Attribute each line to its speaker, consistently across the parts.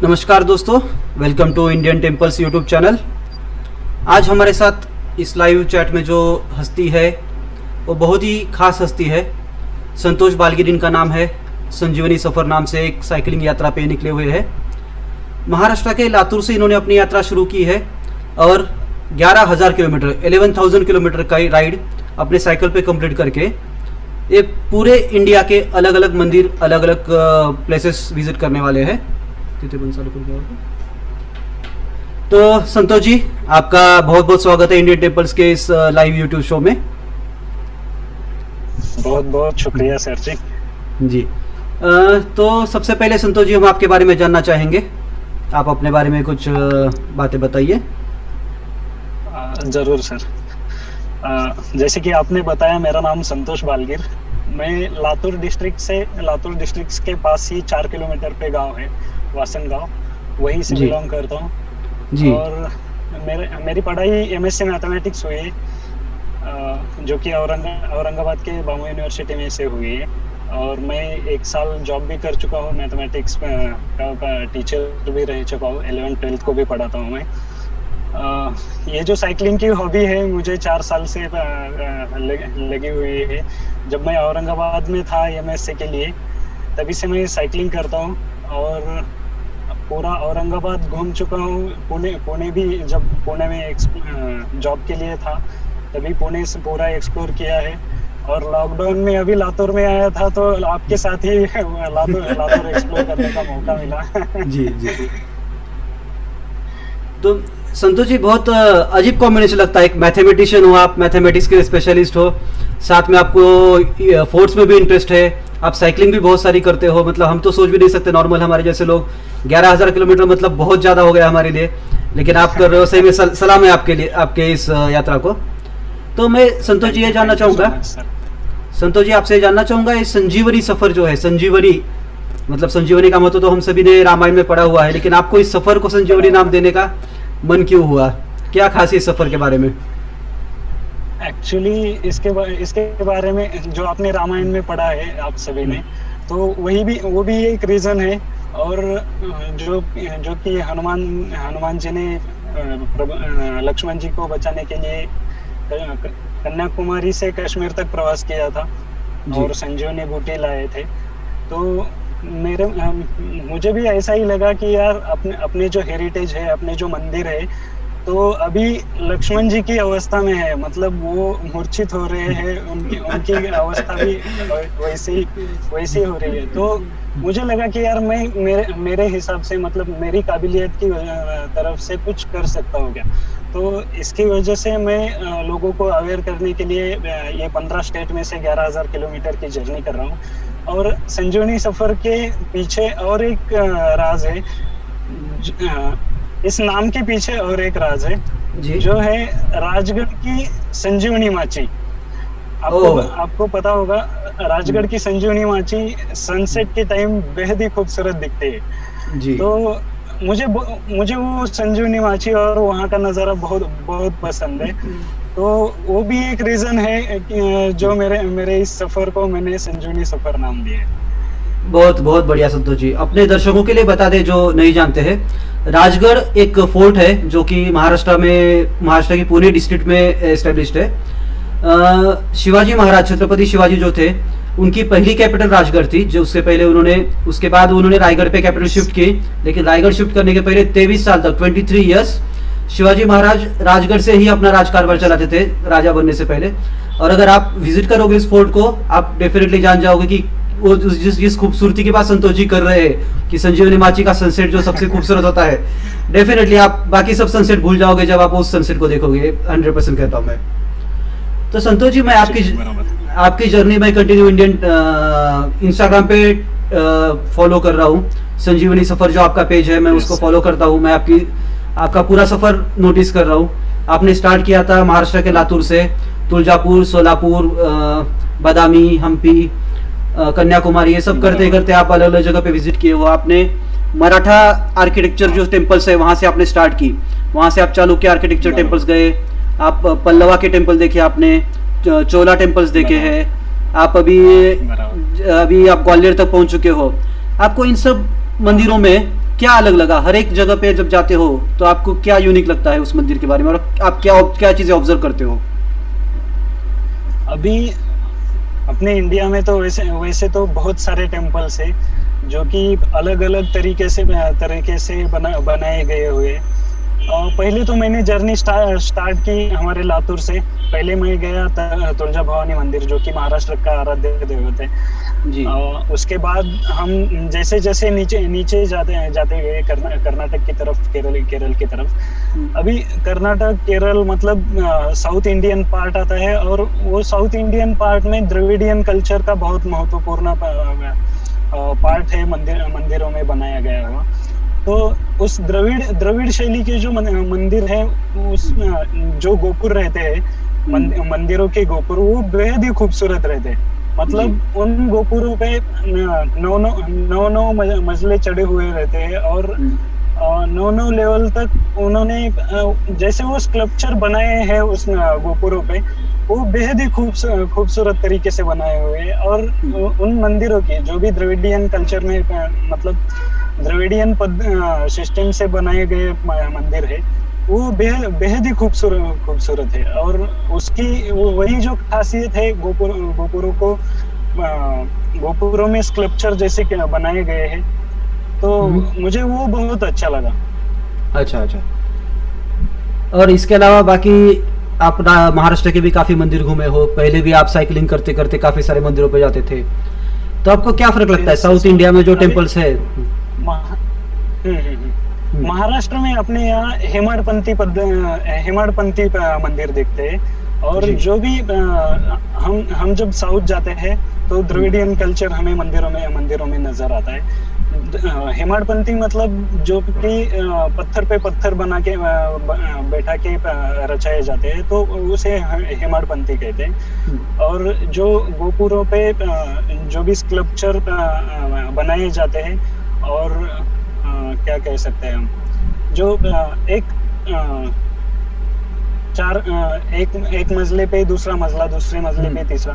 Speaker 1: नमस्कार दोस्तों, welcome to Indian temples YouTube channel. आज हमारे साथ इस लाइव चैट में जो हस्ती है वो बहुत ही खास हस्ती है। संतोष बालगिर इनका नाम है। संजीवनी सफ़र नाम से एक साइकिलिंग यात्रा पे निकले हुए हैं। महाराष्ट्र के लातूर से इन्होंने अपनी यात्रा शुरू की है और 11,000 किलोमीटर 11,000 किलोमीटर का राइड अपने साइकिल पे कंप्लीट करके ये पूरे इंडिया के अलग अलग मंदिर, अलग अलग प्लेसेस विजिट करने वाले हैं। तो संतोष जी, आपका बहुत बहुत स्वागत है इंडियन टेम्पल्स के इस लाइव यूट्यूब शो में।
Speaker 2: बहुत बहुत शुक्रिया सर जी।
Speaker 1: जी तो सबसे पहले संतोष जी, हम आपके बारे में जानना चाहेंगे। आप अपने बारे में कुछ बातें बताइए।
Speaker 2: जरूर सर। जैसे कि आपने बताया, मेरा नाम संतोष बालगिर। मैं लातूर डिस्ट्रिक्ट के पास ही 4 किलोमीटर पे गांव है, वासन गांव, वहीं से बिलोंग करता हूँ जी। और मेरी पढ़ाई एमएससी मैथमेटिक्स हुई है, जो कि औरंगाबाद के बामू यूनिवर्सिटी में से हुई है। और मैं 1 साल जॉब भी कर चुका हूँ, मैथमेटिक्स का टीचर भी रह चुका हूँ। 11th-12th को भी पढ़ाता हूँ मैं। ये जो साइकिलिंग की हॉबी है मुझे 4 साल से लगी हुई है। जब मैं औरंगाबाद में था एमएससी के लिए, तभी से मैं साइकिलिंग करता हूँ और पूरा औरंगाबाद घूम चुका हूँ। पुणे भी, जब पुणे में जॉब के लिए था तभी पुणे से पूरा एक्सप्लोर किया है। और लॉकडाउन में अभी लातूर में आया था तो आपके साथ ही लातूर एक्सप्लोर करने का मौका मिला।
Speaker 1: जी जी। तो संतोष जी, बहुत अजीब कॉम्बिनेशन लगता है। एक मैथमेटिशियन हो आप, मैथमेटिक्स के स्पेशलिस्ट हो, साथ में आपको फोर्ट्स में भी इंटरेस्ट है, आप साइकिलिंग भी बहुत सारी करते हो। मतलब हम तो सोच भी नहीं सकते, नॉर्मल हमारे जैसे लोग। 11,000 किलोमीटर मतलब बहुत ज़्यादा हो गया हमारे लिए, लेकिन आप कर रहे हो। सही में सलाम है आपके लिए, आपके इस यात्रा को। तो मैं संतोष जी ये जानना चाहूँगा, संतोष जी आपसे जानना चाहूँगा, ये संजीवनी सफ़र जो है, संजीवनी मतलब संजीवनी का मतलब तो हम सभी ने रामायण में पढ़ा हुआ है, लेकिन आपको इस सफ़र को संजीवनी नाम देने का मन क्यों हुआ? क्या खास है इस सफ़र के बारे में?
Speaker 2: एक्चुअली इसके बारे में जो आपने रामायण में पढ़ा है आप सभी ने, तो वो भी एक रीज़न है। और जो कि हनुमान जी ने लक्ष्मण जी को बचाने के लिए कन्याकुमारी से कश्मीर तक प्रवास किया था और संजीवनी बूटी लाए थे। तो मुझे भी ऐसा ही लगा कि यार अपने जो हेरिटेज है, अपने जो मंदिर है, तो अभी लक्ष्मण जी की अवस्था में है, मतलब वो मूर्छित हो रहे हैं, उनकी अवस्था भी वैसी हो रही है। तो मुझे लगा कि यार मैं मेरे हिसाब से, मतलब मेरी काबिलियत की तरफ से कुछ कर सकता हूँ क्या। तो इसकी वजह से मैं लोगों को अवेयर करने के लिए ये 15 स्टेट में से 11,000 किलोमीटर की जर्नी कर रहा हूँ। और संजीवनी सफर के पीछे और एक राज है, इस नाम के पीछे और एक राज है जी। जो है राजगढ़ की संजीवनी माची। आपको पता होगा, राजगढ़ की संजीवनी माची सनसेट के टाइम बेहद ही खूबसूरत दिखती है जी। तो मुझे वो संजीवनी माची और वहाँ का नज़ारा बहुत बहुत पसंद है। तो वो भी एक रीज़न है जो मेरे इस सफ़र को मैंने संजीवनी सफ़र नाम दिया है।
Speaker 1: बहुत बहुत बढ़िया संतोष जी। अपने दर्शकों के लिए बता दें जो नहीं जानते हैं, राजगढ़ एक फोर्ट है जो कि महाराष्ट्र की पुणे डिस्ट्रिक्ट में एस्टेब्लिश्ड है। शिवाजी महाराज, छत्रपति शिवाजी जो थे, उनकी पहली कैपिटल राजगढ़ थी। जो उसके बाद उन्होंने रायगढ़ पे कैपिटल शिफ्ट की, लेकिन रायगढ़ शिफ्ट करने के पहले 23 साल तक 23 ईयर्स शिवाजी महाराज राजगढ़ से ही अपना राजकारभार चलाते थे, राजा बनने से पहले। और अगर आप विजिट करोगे इस फोर्ट को, आप डेफिनेटली जान जाओगे कि वो जिस खूबसूरती की बात संतोष जी कर रहे हैं कि संजीवनी माची का सनसेट जो सबसे खूबसूरत होता है, डेफिनेटली आप बाकी सब सनसेट भूल जाओगे जब आप उस सनसेट को देखोगे। 100% कहता हूँ मैं। तो संतोष जी, मैं आपकी जर्नी में कंटिन्यू इंडियन इंस्टाग्राम पे फॉलो कर रहा हूँ। संजीवनी सफर जो आपका पेज है, मैं उसको फॉलो करता हूँ। मैं आपका पूरा सफर नोटिस कर रहा हूँ। आपने स्टार्ट किया था महाराष्ट्र के लातूर से, तुलजापुर, सोलापुर, बादामी, हम्पी, कन्याकुमारी, ये सब करते करते आप अलग अलग जगह पे विजिट किए हो। आपने मराठा आर्किटेक्चर जो टेम्पल्स है वहाँ से आपने स्टार्ट की, वहाँ से आप चालुक्य आर्किटेक्चर टेम्पल्स गए, आप पल्लवा के टेम्पल देखे, आपने चोला टेम्पल्स देखे हैं, आप अभी आप ग्वालियर तक पहुँच चुके हो। आपको इन सब मंदिरों में क्या अलग लगा? हर एक जगह पे जब जाते हो तो आपको क्या यूनिक लगता है उस मंदिर के बारे में, और आप क्या क्या चीजें ऑब्जर्व करते हो?
Speaker 2: अभी अपने इंडिया में तो वैसे वैसे तो बहुत सारे टेम्पल्स है जो कि अलग अलग तरीके से बनाए गए हुए। और पहले तो मैंने जर्नी स्टार्ट की हमारे लातूर से। पहले मैं गया तुलजा भवानी मंदिर, जो कि महाराष्ट्र का आराध्य देवत है
Speaker 1: जी।
Speaker 2: उसके बाद हम जैसे जैसे नीचे जाते गए कर्नाटक की तरफ, केरल की तरफ। अभी कर्नाटक केरल मतलब साउथ इंडियन पार्ट आता है, और वो साउथ इंडियन पार्ट में द्रविडियन कल्चर का बहुत महत्वपूर्ण पार्ट है मंदिरों में बनाया गया हुआ। तो उस द्रविड़ शैली के जो मंदिर है, उस जो गोपुर रहते हैं मंदिरों के गोपुर, वो बेहद ही खूबसूरत रहते हैं। मतलब उन गोपुरों पे नौ मंजिले चढ़े हुए रहते हैं, और 9 लेवल तक उन्होंने जैसे वो स्कल्पचर बनाए हैं उस गोपुरों पे, वो बेहद ही खूबसूरत तरीके से बनाए हुए हैं। और उन मंदिरों की जो भी द्रविडियन कल्चर में मतलब द्रविडियन सिस्टम से बनाए गए मंदिर है, वो बेहद ही खूबसूरत है। और उसकी वही जो खासियत है, गोपुरों में स्कल्पचर जैसे बनाए गए हैं, तो मुझे वो बहुत अच्छा लगा।
Speaker 1: अच्छा। और इसके अलावा बाकी आप महाराष्ट्र के भी काफी मंदिर घूमे हो, पहले भी आप साइकिलिंग करते करते काफी सारे मंदिरों पे जाते थे, तो आपको क्या फर्क लगता है साउथ इंडिया में जो टेम्पल्स है?
Speaker 2: महाराष्ट्र में अपने यहाँ हेमाडपंथी मंदिर दिखते हैं, और जो भी हम जब साउथ जाते हैं तो द्रविडियन कल्चर हमें मंदिरों में नजर आता है। हेमाडपंथी मतलब जो कि पत्थर पे पत्थर बना के बैठा के रचाए जाते हैं, तो उसे हेमाडपंथी कहते हैं। और जो गोपुरों पे जो भी स्कल्पचर बनाए जाते हैं, और क्या कह सकते हैं हम, जो एक मंजिले पे दूसरा मंजिला, दूसरे मंजिले पे तीसरा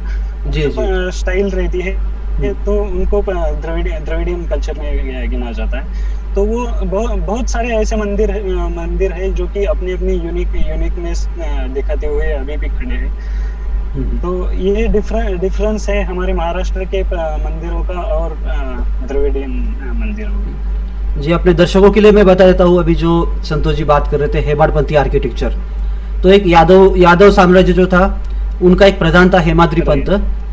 Speaker 2: स्टाइल रहती है, तो उनको द्रविडियन कल्चर में गिना जाता है। तो वो बहुत सारे ऐसे मंदिर है जो कि अपनी यूनिकनेस दिखाते हुए अभी भी खड़े हैं। तो ये डिफरेंस है हमारे महाराष्ट्र के मंदिरों का और द्रविडियन मंदिरों का।
Speaker 1: जी, अपने दर्शकों के लिए मैं बता देता हूँ, अभी जो संतोष जी बात कर रहे थे हेमाडपंथी आर्किटेक्चर, तो एक यादव साम्राज्य जो था उनका एक प्रधान था हेमाद्री पंत,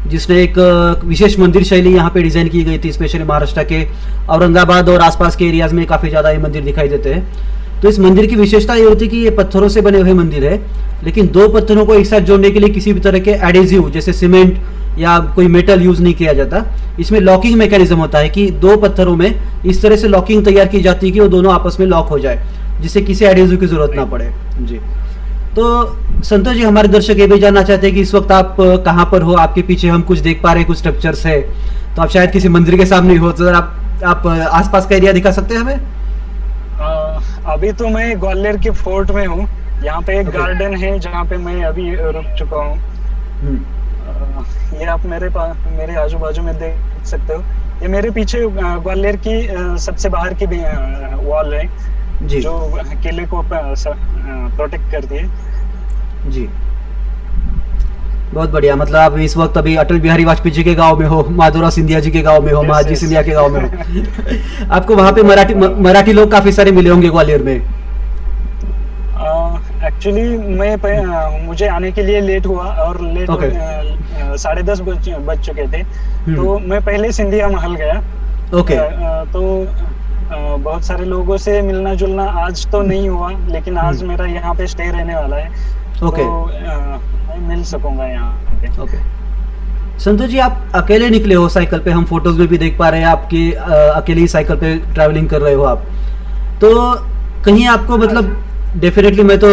Speaker 1: जिसने एक विशेष मंदिर शैली यहाँ पे डिजाइन की गई थी। स्पेशली महाराष्ट्र के औरंगाबाद और आसपास के एरियाज में काफी ज्यादा ये मंदिर दिखाई देते हैं। तो इस मंदिर की विशेषता ये होती है कि ये पत्थरों से बने हुए मंदिर है, लेकिन दो पत्थरों को एक साथ जोड़ने के लिए किसी भी तरह के एडेसिव जैसे सीमेंट या कोई मेटल यूज नहीं किया जाता। इसमें लॉकिंग मैकेनिज्म होता है कि दो पत्थरों में इस तरह से लॉकिंग तैयार की जाती है कि वो दोनों आपस में लॉक हो जाए, जिससे किसी एडेसिव की जरूरत ना पड़े। जी, तो संतोष जी, हमारे दर्शक ये भी जानना चाहते हैं कि इस वक्त आप कहाँ पर हो? आपके पीछे हम कुछ देख पा रहे हैं, कुछ स्ट्रक्चर्स है, तो आप शायद किसी मंदिर के सामने हो, तो आप आसपास का एरिया दिखा सकते हैं हमें?
Speaker 2: अभी तो मैं ग्वालियर के फोर्ट में हूँ। यहाँ पे एक गार्डन है जहाँ पे मैं अभी रुक चुका हूँ। ये आप मेरे आजू बाजू में देख सकते हो। ये मेरे पीछे ग्वालियर की सबसे बाहर की वॉल है जी, जो किले को प्रोटेक्ट करती है।
Speaker 1: जी, बहुत बढ़िया। मतलब आप इस वक्त अभी अटल बिहारी वाजपेयी जी के गांव में हो, माधवराव सिंधिया जी के गांव में हो, महाजी सिंधिया के गांव में हो। आपको वहां पे मराठी लोग काफी सारे मिले होंगे ग्वालियर में।
Speaker 2: एक्चुअली मुझे आने के लिए लेट हुआ, और लेट 10:30 बज चुके थे, तो मैं पहले सिंधिया महल गया। तो बहुत सारे लोगों से मिलना जुलना आज तो नहीं हुआ, लेकिन आज मेरा यहाँ पे स्टे रहने वाला है, तो मैं मिल सकूंगा यहाँ पे।
Speaker 1: संतोष जी, आप अकेले निकले हो साइकिल पे? हम फोटोज में भी देख पा रहे हैं आपकी अकेले ही साइकिल पे ट्रैवलिंग कर रहे हो आप। तो कहीं आपको मतलब डेफिनेटली में तो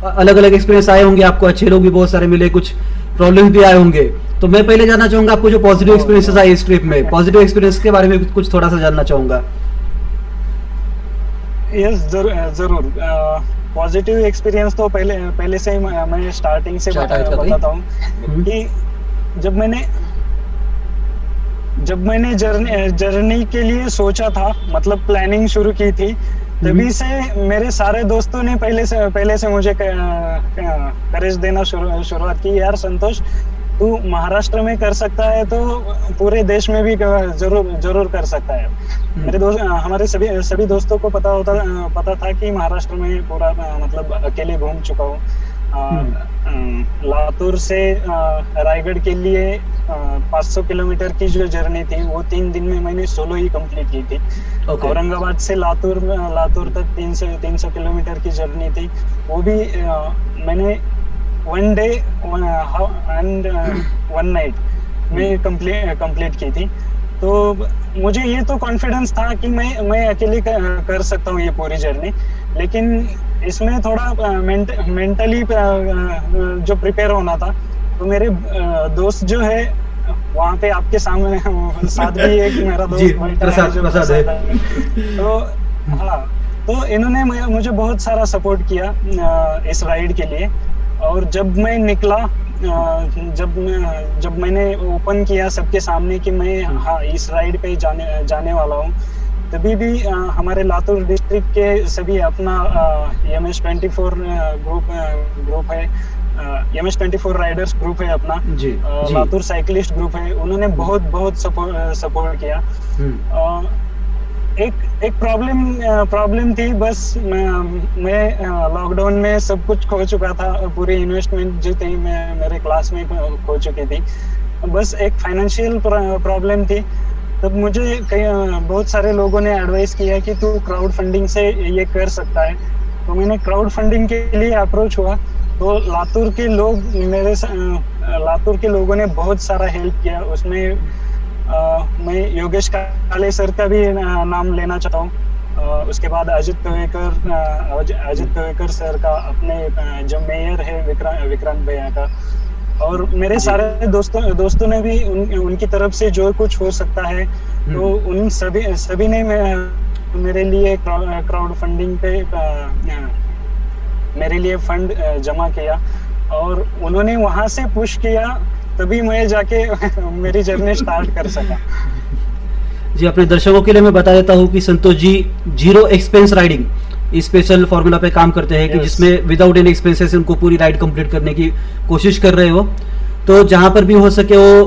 Speaker 1: अलग अलग एक्सपीरियंस आए होंगे, आपको अच्छे लोग भी बहुत सारे मिले, कुछ प्रॉब्लम भी आए होंगे। तो मैं पहले जानना चाहूंगा आपको जो पॉजिटिव एक्सपीरियंसेस आए इस ट्रिप में, पॉजिटिव एक्सपीरियंस के बारे में कुछ थोड़ा सा जानना चाहूंगा।
Speaker 2: यस, जरूर। पॉजिटिव एक्सपीरियंस तो पहले से ही मैं स्टार्टिंग से बताता हूँ कि जब मैंने जब मैंने जर्नी के लिए सोचा था, मतलब प्लानिंग शुरू की थी, तभी से मेरे सारे दोस्तों ने पहले से मुझे करेज देना शुरुआत की, यार संतोष तू महाराष्ट्र में कर सकता है तो पूरे देश में भी जरूर कर सकता है। मेरे दोस्त, हमारे सभी दोस्तों को पता था कि महाराष्ट्र में पूरा मतलब अकेले घूम चुका हूँ। लातूर से रायगढ़ के लिए 500 किलोमीटर की जो जर्नी थी वो 3 दिन में मैंने सोलो ही कंप्लीट की थी। औरंगाबाद से लातूर तक 300 किलोमीटर की जर्नी थी, वो भी मैंने 1 डे एंड 1 नाइट में कंप्लीट की थी। तो मुझे ये तो कॉन्फिडेंस था कि मैं अकेले कर सकता हूँ ये पूरी जर्नी, लेकिन इसमें थोड़ा मेंटली जो प्रिपेयर होना था। तो मेरे दोस्त जो है वहाँ पे आपके सामने साथ भी एक मेरा दोस्त प्रसाद है। तो हाँ, तो इन्होंने मुझे बहुत सारा सपोर्ट किया इस राइड के लिए। और जब मैं निकला, जब मैंने ओपन किया सबके सामने कि मैं हाँ इस राइड पे जाने वाला हूँ, तभी भी हमारे लातूर डिस्ट्रिक्ट के सभी अपना MS24 ग्रुप है, MS24 राइडर्स ग्रुप है अपना, लातूर साइकिलिस्ट ग्रुप है, उन्होंने बहुत सपोर्ट किया। एक प्रॉब्लम थी, बस मैं लॉकडाउन में सब कुछ खो चुका था, पूरी इन्वेस्टमेंट जो थी मैं मेरे क्लास में खो चुकी थी, बस एक फाइनेंशियल प्रॉब्लम थी। तब मुझे बहुत सारे लोगों ने एडवाइस किया कि तू क्राउड फंडिंग से ये कर सकता है। तो मैंने क्राउड फंडिंग के लिए अप्रोच हुआ, तो लातूर के लोगों ने बहुत सारा हेल्प किया। उसमें मैं योगेश काले सर का भी नाम लेना चाहता हूँ। उसके बाद अजित कवेकर सर का, अपने जो मेयर है विक्रांत भैया का, और मेरे सारे दोस्तों ने भी उनकी तरफ से जो कुछ हो सकता है, तो उन सभी ने मेरे लिए क्राउड फंडिंग पे मेरे लिए फंड जमा किया, और उन्होंने वहां से पुश किया, तभी मैं जाके मेरी जर्नी स्टार्ट कर सका।
Speaker 1: जी, अपने दर्शकों के लिए मैं बता देता हूँ कि Santosh ji 0 expense riding special formula पे काम करते हैं, कि जिसमें विदाउट एनी एक्सपेंसेस उनको पूरी राइड कंप्लीट करने की कोशिश कर रहे हो। तो जहाँ पर भी हो सके वो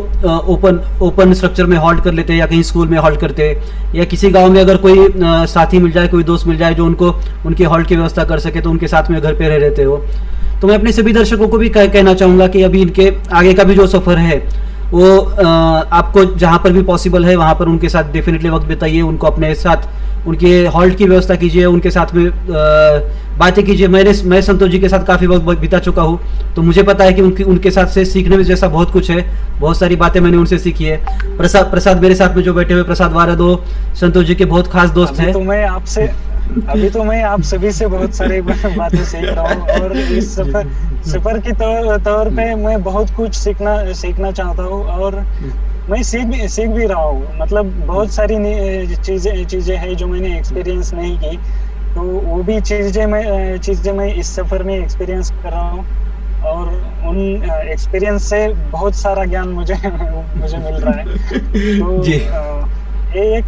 Speaker 1: ओपन स्ट्रक्चर में हॉल्ट कर लेते हैं, या कहीं स्कूल में हॉल्ट करते हैं, या किसी गांव में अगर कोई साथी मिल जाए, कोई दोस्त मिल जाए जो उनको उनके हॉल्ट की व्यवस्था कर सके, तो उनके साथ में घर पे रह रहते हो। तो मैं अपने सभी दर्शकों को भी कहना चाहूँगा कि अभी इनके आगे का भी जो सफ़र है वो आपको जहाँ पर भी पॉसिबल है वहाँ पर उनके साथ डेफिनेटली वक्त बिताइए, उनको अपने साथ उनके हॉल्ट की व्यवस्था कीजिए, उनके साथ में बातें कीजिए। मैं संतोष जी के साथ काफ़ी वक्त बिता चुका हूँ, तो मुझे पता है कि उनके साथ से सीखने में जैसा बहुत कुछ है, बहुत सारी बातें मैंने उनसे सीखी है। प्रसाद मेरे साथ में जो बैठे हुए प्रसाद वारदो संतोष जी के बहुत खास दोस्त हैं।
Speaker 2: अभी तो मैं आप सभी से बहुत सारी बातें सीख रहा हूँ, और इस सफर की तौर पे मैं बहुत कुछ सीखना चाहता हूँ, और मैं सीख भी रहा हूँ। मतलब बहुत सारी चीजें हैं जो मैंने एक्सपीरियंस नहीं की, तो वो भी चीजें मैं इस सफर में एक्सपीरियंस कर रहा हूँ, और उन एक्सपीरियंस से बहुत सारा ज्ञान मुझे मिल रहा है। तो एक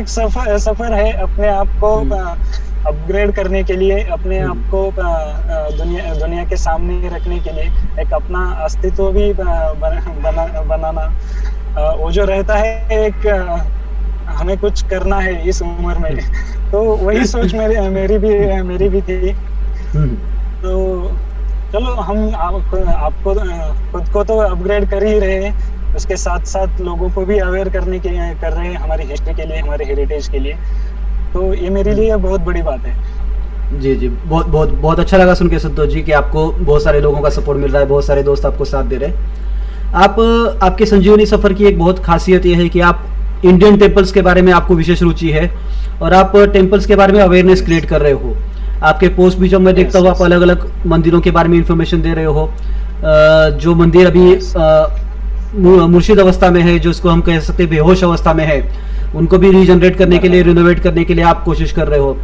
Speaker 2: सफर है अपने आप को अपग्रेड करने के लिए, अपने आप को दुनिया के सामने रखने के लिए, एक अपना अस्तित्व भी बनाना, वो जो रहता है एक हमें कुछ करना है इस उम्र में, तो वही सोच मेरी भी थी। तो चलो, हम आपको खुद को तो अपग्रेड कर ही रहे हैं, उसके साथ साथ लोगों को भी अवेयर कर रहे हैं हमारी हिस्ट्री के लिए, हमारे हेरिटेज के लिए। तो ये मेरे लिए बहुत बड़ी बात है।
Speaker 1: जी, बहुत अच्छा लगा सुन के संतोष जी कि आपको बहुत सारे लोगों का सपोर्ट मिल रहा है, बहुत सारे दोस्त आपको साथ दे रहे हैं। आपके संजीवनी सफर की एक बहुत खासियत यह है कि आप इंडियन टेम्पल्स के बारे में आपको विशेष रुचि है, और आप टेम्पल्स के बारे में अवेयरनेस क्रिएट कर रहे हो। आपके पोस्ट भी जब मैं देखता हूँ, आप अलग अलग मंदिरों के बारे में इंफॉर्मेशन दे रहे हो। जो मंदिर अभी मुर्शिद अवस्था में है, जो उसको हम कह सकते हैं बेहोश अवस्था में है, उनको भी रीजनरेट करने के लिए, रिनोवेट करने के लिए आप कोशिश कर रहे हो।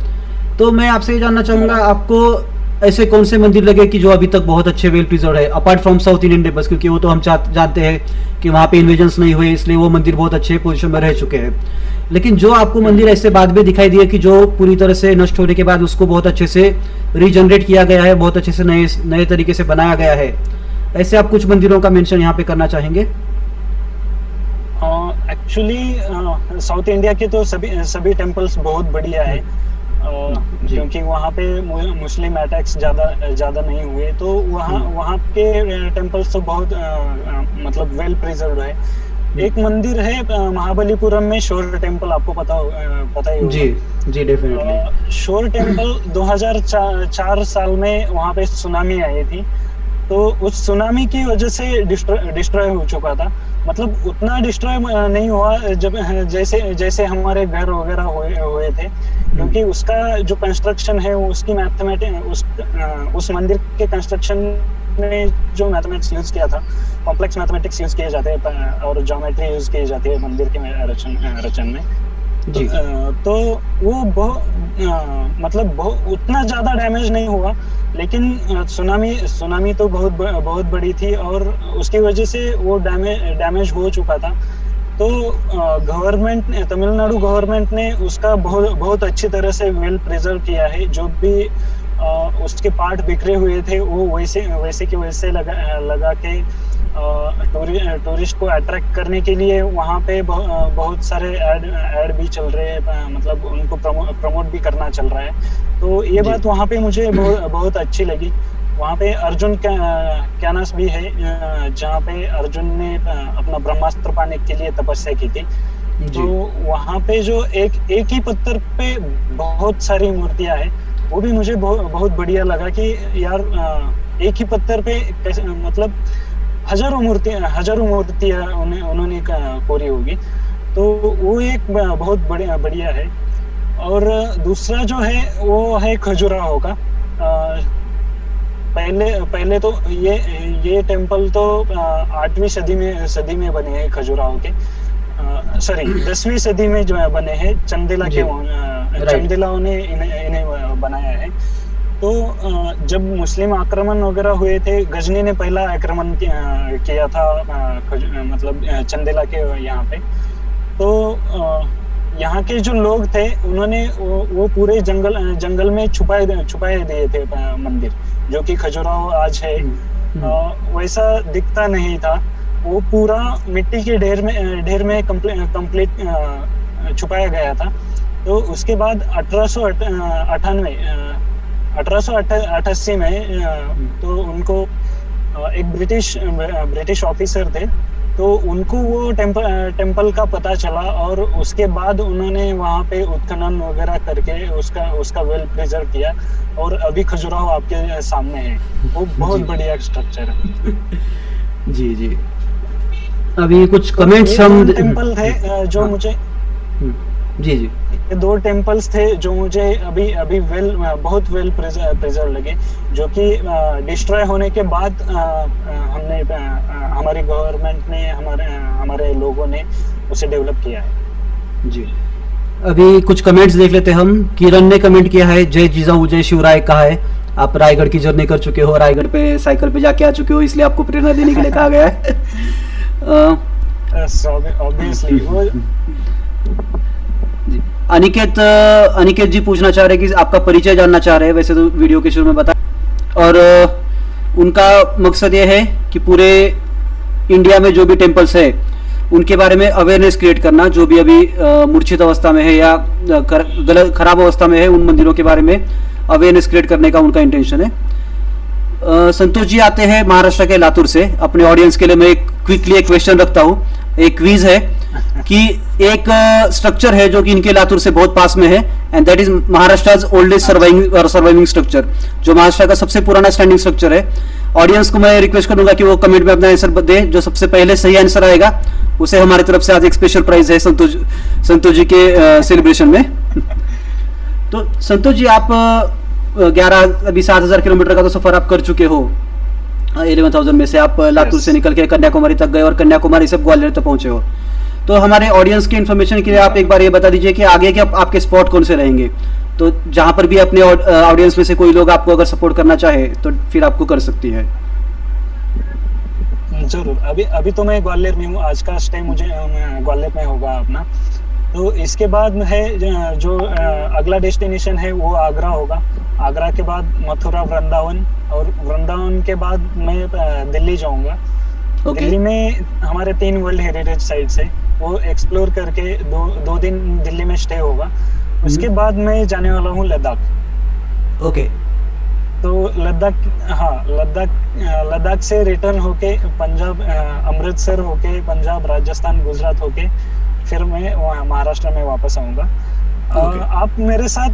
Speaker 1: तो मैं आपसे ये जानना चाहूँगा, आपको ऐसे कौन से मंदिर लगे कि जो अभी तक बहुत अच्छे वेल प्रिजर्व है, apart from south Indian temples, क्योंकि वो तो हम जानते हैं कि वहाँ पे इन्वेजन्स नहीं हुए, इसलिए वो मंदिर बहुत अच्छे पोजीशन में रह चुके हैं। लेकिन जो आपको मंदिर ऐसे बाद में दिखाई दिए कि जो पूरी तरह से नष्ट होने के बाद उसको बहुत अच्छे से रीजनरेट किया गया है, बहुत अच्छे से नए तरीके से बनाया गया है, ऐसे आप कुछ मंदिरों का मेंशन यहाँ पे करना चाहेंगे?
Speaker 2: एक्चुअली साउथ इंडिया के तो सभी टेम्पल्स बहुत बढ़िया है, क्योंकि वहाँ पे मुस्लिम अटैक्स ज़्यादा नहीं हुए, तो वहाँ के टेम्पल्स तो बहुत मतलब वेल प्रिजर्व्ड है। एक मंदिर है महाबलीपुरम में, शोर टेम्पल, आपको पता ही होगा। जी डेफिनेटली। शोर टेम्पल 2004 साल में वहाँ पे सुनामी आई थी, तो उस सुनामी की वजह से डिस्ट्रॉय हो चुका था। मतलब उतना डिस्ट्रॉय नहीं हुआ जब जैसे हमारे घर वगैरह हुए थे, क्योंकि उसका जो कंस्ट्रक्शन है उसकी उस मंदिर के कंस्ट्रक्शन में जो मैथमेटिक्स यूज किया था, कॉम्प्लेक्स मैथमेटिक्स यूज किए जाते हैं और ज्योमेट्री यूज की जाती है मंदिर के रचन में। जी। तो वो मतलब उतना ज्यादा डैमेज नहीं हुआ, लेकिन सुनामी तो बहुत बड़ी थी और उसकी वजह से वो डैमेज हो चुका था। तो गवर्नमेंट ने, तमिलनाडु गवर्नमेंट ने उसका बहुत अच्छी तरह से वेल प्रिजर्व किया है। जो भी उसके पार्ट बिखरे हुए थे वो वैसे के वैसे लगा के टूरिस्ट को अट्रैक्ट करने के लिए वहाँ पे बहुत सारे ऐड भी चल रहे हैं, मतलब उनको प्रमोट भी करना चल रहा है। तो ये बात वहाँ पे मुझे बहुत अच्छी लगी। वहाँ पे अर्जुन कैनस भी है, जहाँ पे अर्जुन ने अपना ब्रह्मास्त्र पाने के लिए तपस्या की थी। तो वहाँ पे जो एक ही पत्थर पे बहुत सारी मूर्तियां हैं, वो भी मुझे बहुत बढ़िया लगा कि यार एक ही पत्थर पे मतलब हजारों मूर्तियां उन्होंने कोरी होगी। तो वो एक बहुत बढ़िया है। और दूसरा जो है वो है खजुराहो का। पहले तो ये टेम्पल तो 8वीं सदी में बने हैं खजुराहो के, सॉरी 10वीं सदी में जो है बने हैं। चंदेलाओं ने इन्हें बनाया है। तो जब मुस्लिम आक्रमण वगैरह हुए थे, गजनी ने पहला आक्रमण किया था मतलब चंदेला के यहाँ पे। तो यहाँ के जो लोग थे उन्होंने वो पूरे जंगल में छुपाए दिए थे मंदिर, जो कि खजुराहो आज है। वैसा दिखता नहीं था, वो पूरा मिट्टी के ढेर में कंप्लीट छुपाया गया था। तो उसके बाद 1888 में तो उनको एक ब्रिटिश ऑफिसर थे, तो उनको वो टेम्पल का पता चला और उसके बाद उन्होंने वहाँ पे उत्खनन वगैरह करके उसका वेल प्रिजर्व किया और अभी खजुराहो आपके सामने है। वो बहुत बढ़िया स्ट्रक्चर है।
Speaker 1: जी अभी कुछ कमेंट्स हम
Speaker 2: टेम्पल थे जो मुझे
Speaker 1: जी
Speaker 2: ये 2 टेम्पल्स थे जो मुझे अभी बहुत वेल प्रिजर्व लगे, जो कि डिस्ट्रॉय होने के बाद हमारी गवर्नमेंट ने हमारे लोगों ने उसे डेवलप किया है।
Speaker 1: जी अभी कुछ कमेंट्स देख लेते हम। किरण ने कमेंट किया है, जय जीजाऊ जय शिवराय कहा है। आप रायगढ़ की जर्नी कर चुके हो, रायगढ़ पे साइकिल पे जाके आ चुके हो, इसलिए आपको प्रेरणा देने के लिए कहा गया है।
Speaker 2: ऑब्वियसली
Speaker 1: अनिकेत जी पूछना चाह रहे हैं कि आपका परिचय जानना चाह रहे हैं, वैसे तो वीडियो के शुरू में बता, और उनका मकसद ये है कि पूरे इंडिया में जो भी टेम्पल्स है उनके बारे में अवेयरनेस क्रिएट करना, जो भी अभी मूर्छित अवस्था में है या खराब अवस्था में है, उन मंदिरों के बारे में अवेयरनेस क्रिएट करने का उनका इंटेंशन है। संतोष जी आते हैं महाराष्ट्र के लातूर से। अपने ऑडियंस के लिए मैं क्विकली एक क्वेश्चन रखता हूँ, एक क्विज है कि एक स्ट्रक्चर है जो कि इनके लातूर से बहुत पास में है, and that is Maharashtra oldest surviving structure, जो महाराष्ट्र का सबसे पुराना स्टैंडिंग स्ट्रक्चर है। ऑडियंस को मैं रिक्वेस्ट करूंगा कि वो कमेंट में अपना आंसर दे, जो सबसे पहले सही आंसर आएगा उसे हमारी तरफ से आज एक स्पेशल प्राइज है संतोष जी के सेलिब्रेशन में। तो संतोष जी आप 7,000 किलोमीटर का तो सफर आप कर चुके हो। 11,000 में से आप लातूर से निकल के कन्याकुमारी तक गए और कन्याकुमारी से ग्वालियर तक पहुंचे हो। तो हमारे ऑडियंस के इन्फॉर्मेशन के लिए आप एक बार ये बता दीजिए कि आगे के आपके स्पॉट कौन से रहेंगे, तो जहाँ पर भी अपने ऑडियंस में से कोई लोग आपको अगर सपोर्ट करना चाहे तो फिर आपको कर सकती है।
Speaker 2: जरूर। अभी अभी तो मैं ग्वालियर में हूँ, आज का स्टे मुझे ग्वालियर में होगा अपना। तो इसके बाद है जो अगला डेस्टिनेशन है वो आगरा होगा। आगरा के बाद मथुरा, वृंदावन, और वृंदावन के बाद मैं दिल्ली जाऊंगा। दिल्ली में हमारे 3 वर्ल्ड हेरिटेज साइट्स है, वो एक्सप्लोर करके दो दिन दिल्ली में स्टे होगा। उसके बाद मैं जाने वाला हूँ लद्दाख।
Speaker 1: ओके।
Speaker 2: तो लद्दाख से रिटर्न होके पंजाब, अमृतसर होके पंजाब, राजस्थान, गुजरात होके फिर मैं महाराष्ट्र में वापस आऊंगा। आप मेरे साथ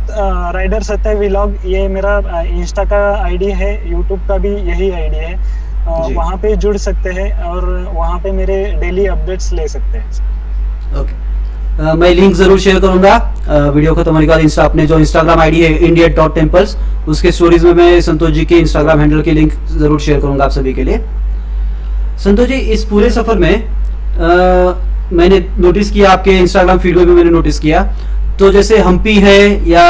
Speaker 2: राइडर सत्य व्लॉग, ये मेरा इंस्टा का आईडी है, यूट्यूब का भी यही आईडी है, वहाँ पे जुड़ सकते हैं और वहाँ पे मेरे डेली अपडेट्स ले सकते हैं।
Speaker 1: ओके। मैं लिंक जरूर शेयर करूंगा वीडियो खत्म होने के बाद। अपने जो इंस्टाग्राम आईडी है india.temples, उसके स्टोरीज में मैं संतोष जी के इंस्टाग्राम हैंडल की लिंक जरूर शेयर करूंगा आप सभी के लिए। संतोष जी, इस पूरे सफर में मैंने नोटिस किया, आपके इंस्टाग्राम फीड में भी मैंने नोटिस किया, तो जैसे हम्पी है या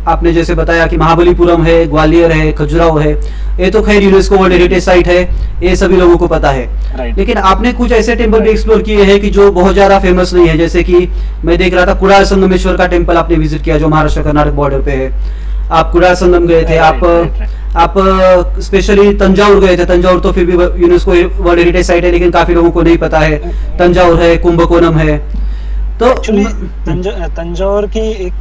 Speaker 1: आपने जैसे बताया कि महाबलीपुरम है, ग्वालियर है, खजुराहो है, ये तो खैर यूनेस्को वर्ल्ड हेरिटेज साइट है, ये सभी लोगों को पता है। लेकिन आपने कुछ ऐसे टेम्पल भी एक्सप्लोर किए हैं कि जो बहुत ज्यादा फेमस नहीं है। जैसे कि मैं देख रहा था कुडाल संगमेश्वर का टेम्पल आपने विजिट किया, जो महाराष्ट्र कर्नाटक बॉर्डर पे है। आप कुडाल संगम गए थे, आप स्पेशली तंजाउर गए थे। तंजाउर तो फिर भी यूनेस्को वर्ल्ड हेरिटेज साइट है, लेकिन काफी लोगों को नहीं पता है। तंजाउर है, कुंभकोणम है। तो
Speaker 2: तंजाउर की एक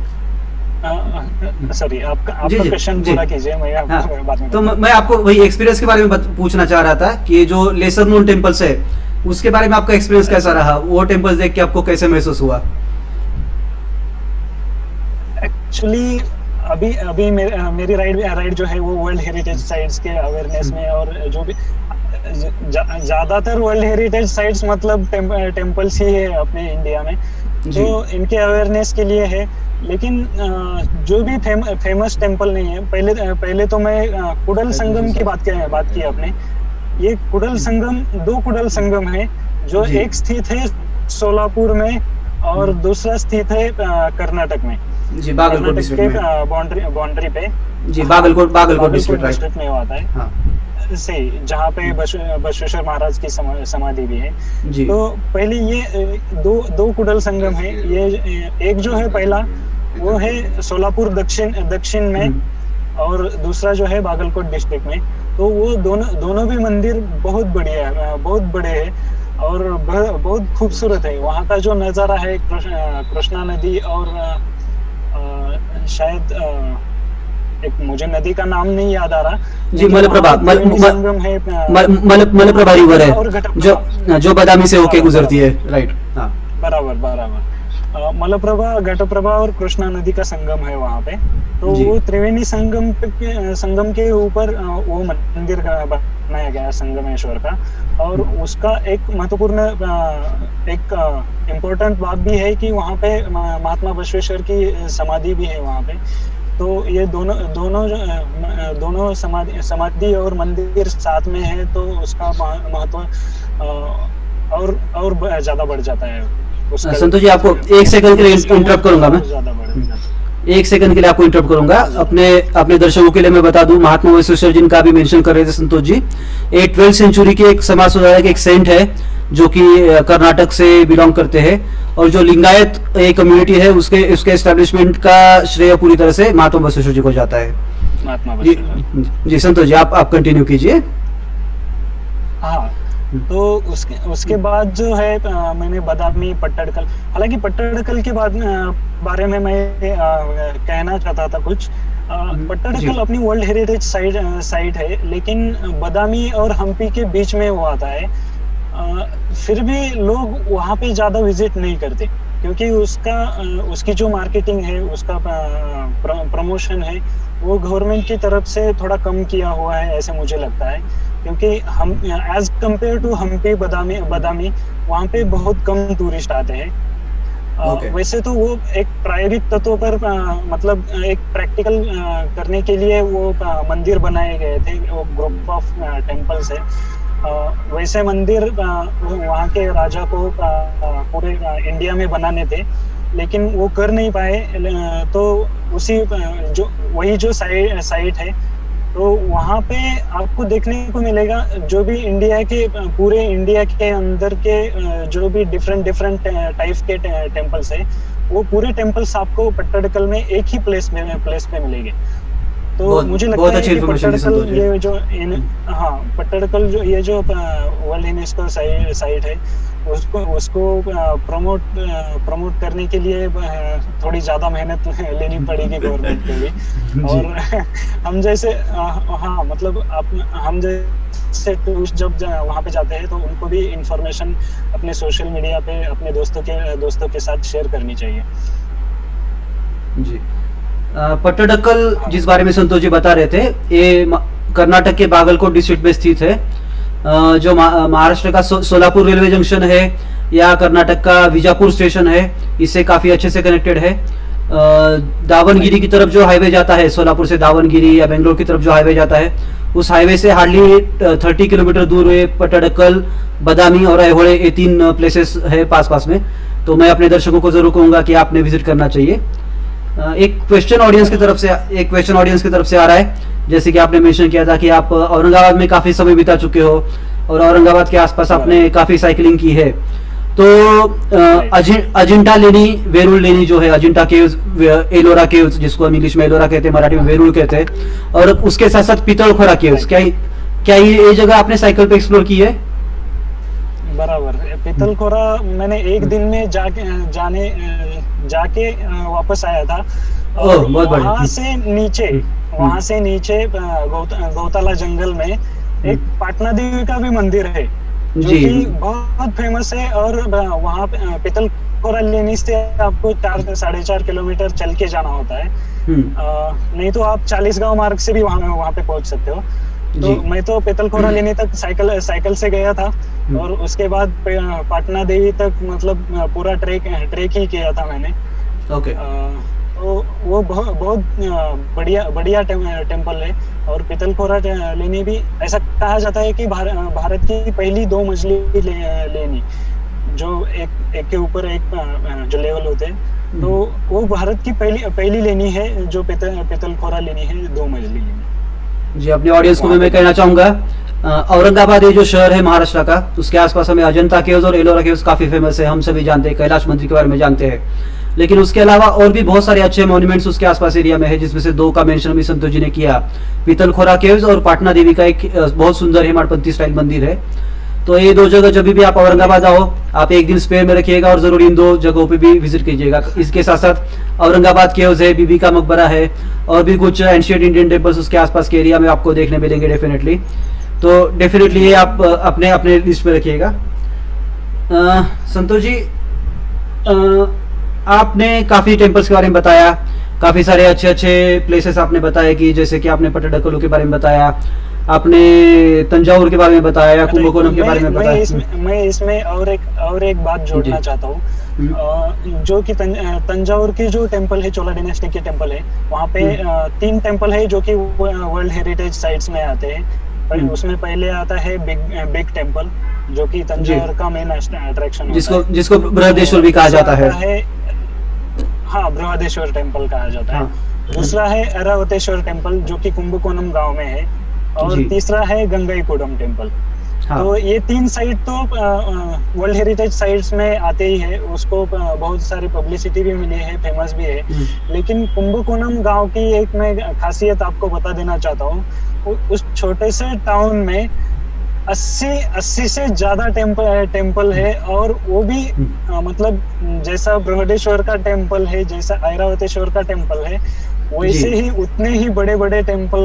Speaker 2: सॉरी, आपका क्वेश्चन पूरा कीजिए, मैं आपको बाद में।
Speaker 1: तो मैं आपको वही एक्सपीरियंस के बारे में पूछना चाह रहा था कि जो लेसर नोन टेम्पल्स है उसके बारे में आपका एक्सपीरियंस कैसा रहा, वो टेम्पल्स देख के आपको कैसे महसूस हुआ?
Speaker 2: एक्चुअली अभी मेरी राइड जो है वो वर्ल्ड हेरिटेज साइट्स के अवेयरनेस में, और जो भी ज्यादातर वर्ल्ड हेरिटेज साइट्स मतलब टेम्पल्स ही है अपने इंडिया में, जो इनके अवेयरनेस के लिए है। लेकिन जो भी फेमस टेम्पल नहीं है, पहले तो मैं कुडल संगम की बात की आपने। ये कुडल संगम, 2 कुडल संगम है, जो एक स्थित है सोलापुर में और दूसरा स्थित है कर्नाटक में,
Speaker 1: जी, बागलकोट डिस्ट्रिक्ट
Speaker 2: में, बाउंड्री पे, जी,
Speaker 1: बागलकोट डिस्ट्रिक्ट
Speaker 2: में आता है। हाँ। सही, जहाँ पे बसवेश्वर महाराज की समाधि भी है। तो पहले ये दो कुडल संगम है। ये एक जो है पहला वो है सोलापुर दक्षिण में, और दूसरा जो है बागलकोट डिस्ट्रिक्ट में। तो वो दोनों भी मंदिर बहुत बढ़िया है, बहुत बड़े हैं और बहुत खूबसूरत है। वहाँ का जो नज़ारा है, कृष्णा नदी और शायद एक मुझे नदी का नाम नहीं याद आ रहा
Speaker 1: जी, मलप्रभा रिवर है जो बादामी से होके गुजरती है, राइट? हाँ,
Speaker 2: बराबर। मलप्रभा, घटप्रभा और कृष्णा नदी का संगम है वहाँ पे। तो वो त्रिवेणी संगम के ऊपर वो मंदिर बनाया गया संगमेश्वर का, और उसका एक महत्वपूर्ण एक इम्पोर्टेंट बात भी है कि वहाँ पे महात्मा बसवेश्वर की समाधि भी है वहाँ पे। तो ये दोनों समाधि और मंदिर साथ में है, तो उसका महत्व और ज्यादा बढ़ जाता है।
Speaker 1: संतोष जी, आपको 1 सेकंड के लिए इंटरप्ट करूंगा मैं। 1 सेकंड के लिए आपको इंटरप्ट करूंगा। अपने दर्शकों के लिए मैं बता दूं, महात्मा बसवेश्वर जिनका भी मेंशन कर रहे थे संतोष जी, ये 12th सेंचुरी के एक समाज सुधारक, एक सेंट है जो कि कर्नाटक से बिलोंग करते हैं, और जो लिंगायत एक कम्युनिटी है उसके एस्टेब्लिशमेंट का श्रेय पूरी तरह से महात्मा बसवेश्वर जी को जाता है। जी संतोष जी, आप कंटिन्यू कीजिए।
Speaker 2: हाँ, तो उसके बाद जो है मैंने बादामी, पट्टडकल, हालांकि पट्टडकल के बारे में मैं कहना चाहता था कुछ। पट्टडकल अपनी वर्ल्ड हेरिटेज साइट है, लेकिन बादामी और हम्पी के बीच में वो आता है। फिर भी लोग वहाँ पे ज्यादा विजिट नहीं करते, क्योंकि उसकी जो मार्केटिंग है, उसका प्रमोशन है, वो गवर्नमेंट की तरफ से थोड़ा कम किया हुआ है, ऐसे मुझे लगता है। क्योंकि हम एज कम्पेयर टू हम्पी, बादामी वहाँ पे बहुत कम टूरिस्ट आते हैं। वैसे तो वो एक प्रायोगिक तत्व पर मतलब एक प्रैक्टिकल करने के लिए वो मंदिर बनाए गए थे, वो ग्रुप ऑफ टेम्पल्स है। वैसे मंदिर वहाँ के राजा को पूरे इंडिया में बनाने थे, लेकिन वो कर नहीं पाए। तो उसी जो वही जो साइट है, तो वहाँ पे आपको देखने को मिलेगा जो भी इंडिया के पूरे इंडिया के अंदर के जो भी डिफरेंट डिफरेंट टाइप के टेम्पल्स है, वो पूरे टेम्पल्स आपको पट्टडकल में एक ही प्लेस पे मिलेंगे। तो मुझे लगता है कि पट्टडकल ये जो हाँ पट्टडकल जो ये जो वर्ल्ड यूनेस्को साइट है, उसको प्रमोट करने के लिए थोड़ी ज्यादा मेहनत लेनी पड़ेगी गवर्नमेंट के लिए। और हम जैसे हाँ मतलब हम जैसे टूरिस्ट जब वहाँ पे जाते हैं तो उनको भी इंफॉर्मेशन अपने सोशल मीडिया पे अपने दोस्तों के साथ शेयर करनी चाहिए।
Speaker 1: जी पट्टडकल जिस बारे में संतोष जी बता रहे थे, ये कर्नाटक के बागलकोट डिस्ट्रिक्ट में स्थित है। जो महाराष्ट्र का सोलापुर रेलवे जंक्शन है या कर्नाटक का विजापुर स्टेशन है, इससे काफी अच्छे से कनेक्टेड है। दावनगिरी की तरफ जो हाईवे जाता है, सोलापुर से दावनगिरी या बेंगलोर की तरफ जो हाईवे जाता है, उस हाईवे से हार्डली 30 किलोमीटर दूर है पट्टडकल, बदामी और ऐहोळे, ये 3 प्लेसेस है पास में। तो मैं अपने दर्शकों को जरूर कहूंगा कि आपने विजिट करना चाहिए। एक क्वेश्चन ऑडियंस की तरफ से आ रहा है, जैसे कि आपने मेंशन किया था कि आप औरंगाबाद में काफी समय बिता चुके हो और औरंगाबाद के आसपास आपने काफी साइकिलिंग की है। तो अजिंठा लेनी, वेरूल लेनी जो है, अजिंठा केव्स, एलोरा केव्स जिसको हम इंग्लिश में एलोरा कहते हैं, मराठी में वेरूल कहते हैं, और उसके साथ साथ पितलखोरा केव्स, क्या ये जगह आपने साइकिल पे एक्सप्लोर की है?
Speaker 2: बराबर। पितलखोरा मैंने एक दिन में जाके वापस आया था। और वहां से नीचे गौताला जंगल में एक पाटना देवी का भी मंदिर है जो कि बहुत फेमस है। और वहाँ पितलखोरा लेनी से आपको 4-4.5 किलोमीटर चल के जाना होता है। नहीं तो आप 40 गांव मार्ग से भी वहाँ पे पहुंच सकते हो। तो मैं तो पितलखोरा लेने तक साइकिल से गया था और उसके बाद पाटना देवी तक मतलब पूरा ट्रेक ही किया था मैंने।
Speaker 1: ओके।
Speaker 2: तो वो बहुत बढ़िया टेम्पल है। और पितलखोरा लेनी भी ऐसा कहा जाता है कि भारत की पहली 2 मंजिली लेनी, जो एक के ऊपर एक जो लेवल होते हैं, तो वो भारत की पहली लेनी है जो पितलखोरा लेनी है, 2 मंजिली लेनी।
Speaker 1: जी अपने ऑडियंस को मैं कहना चाहूंगा, औरंगाबाद ये जो शहर है महाराष्ट्र का, उसके आसपास हमें अजंता केव्स और एलोरा केव्स काफी फेमस है, हम सभी जानते हैं, कैलाश मंदिर के बारे में जानते हैं। लेकिन उसके अलावा और भी बहुत सारे अच्छे मॉन्यूमेंट्स उसके आसपास एरिया में है, जिसमें से 2 का मेंशन भी संतोष जी ने किया, पितलखोरा केव्स और पाटना देवी का एक बहुत सुंदर हेमाडपंथी स्टाइल मंदिर है। तो ये 2 जगह जब भी आप औरंगाबाद आओ, आप एक दिन स्पेयर में रखिएगा और जरूर इन 2 जगहों पे भी विजिट कीजिएगा। इसके साथ साथ औरंगाबाद केव्स है, बीबी का मकबरा है, और भी कुछ एंशिएंट इंडियन टेम्पल्स उसके आसपास के एरिया में आपको देखने मिलेंगे डेफिनेटली। तो डेफिनेटली ये आप अपने लिस्ट में रखिएगा। संतोष जी, आपने काफी टेम्पल्स के बारे में बताया, काफी सारे अच्छे प्लेसेस आपने बताया, कि जैसे कि आपने पट्टडकल के बारे में बताया, आपने तंजावुर के बारे में बताया, कुंभकोणम के बारे में बताया।
Speaker 2: मैं इसमें और एक बात जोड़ना चाहता हूँ, जो कि तंजावुर की जो टेम्पल है, चोला डायनेस्टी के टेम्पल है, वहाँ पे 3 टेम्पल है जो कि वर्ल्ड हेरिटेज साइट्स में आते हैं। उसमें पहले आता है बिग टेम्पल, जो कि तंजावुर का मेन अट्रैक्शन
Speaker 1: जिसको बृहदेश्वर भी कहा जाता है।
Speaker 2: हाँ, बृहदेश्वर टेम्पल कहा जाता है। दूसरा है ऐरावतेश्वर टेम्पल, जो कि कुंभकोणम गांव में है। और तीसरा है गंगाईकोडम टेम्पल। तो ये 3 साइट तो वर्ल्ड हेरिटेज साइट्स में आते ही है, उसको बहुत सारी पब्लिसिटी भी मिली है, फेमस भी है। लेकिन कुंभकोणम गांव की एक मैं खासियत आपको बता देना चाहता हूँ। उस छोटे से टाउन में 80 से ज्यादा टेम्पल है, और वो भी मतलब जैसा बृहदेश्वर का टेम्पल है, जैसा ऐरावतेश्वर का टेम्पल है, वैसे ही उतने ही बड़े टेम्पल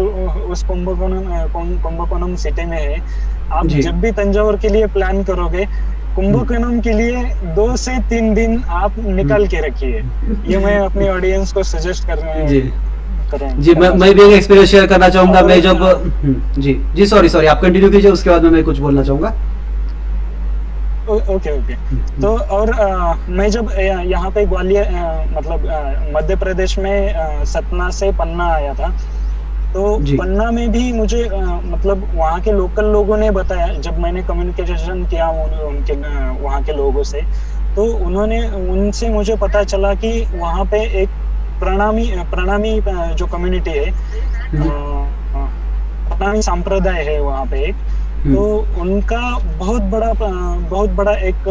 Speaker 2: उस कुंभकोणम सिटी में है। आप जब भी तंजावुर के लिए प्लान करोगे, कुंभकोणम के लिए 2 से 3 दिन आप निकाल के रखिए। ये मैं अपनी ऑडियंस को सजेस्ट कर रहा हूँ।
Speaker 1: जी मैं भी एक एक्सपीरियंस शेयर करना चाहूंगा। मैं जब जी सॉरी आप कंटिन्यू कीजिए, उसके बाद मैं कुछ बोलना चाहूंगा।
Speaker 2: ओके। तो और मैं जब यहाँ पे ग्वालियर मतलब मध्य प्रदेश में सतना से पन्ना आया था, तो पन्ना में भी मुझे मतलब वहाँ के लोकल लोगों ने बताया, जब मैंने कम्युनिकेशन किया उनके वहाँ के लोगों से, तो उनसे मुझे पता चला कि वहाँ पे एक प्रणामी जो कम्युनिटी है, प्रणामी संप्रदाय है वहाँ पे एक, तो उनका बहुत बड़ा एक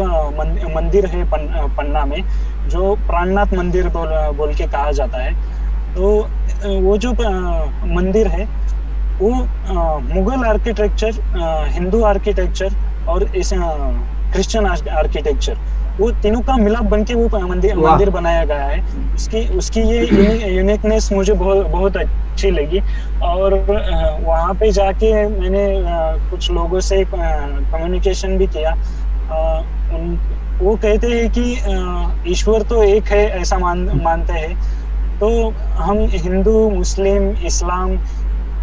Speaker 2: मंदिर है पन्ना में, जो प्राणनाथ मंदिर बोल के कहा जाता है। तो वो जो मंदिर है वो मुगल आर्किटेक्चर, हिंदू आर्किटेक्चर और क्रिश्चियन आर्किटेक्चर, वो तीनों का मिलाप बनके वो मंदिर बनाया गया है। उसकी ये यूनिकनेस मुझे बहुत अच्छी लगी। और वहाँ पे जाके मैंने कुछ लोगों से कम्युनिकेशन भी किया। वो कहते हैं कि ईश्वर तो एक है, ऐसा मानते हैं। तो हम हिंदू, मुस्लिम, इस्लाम,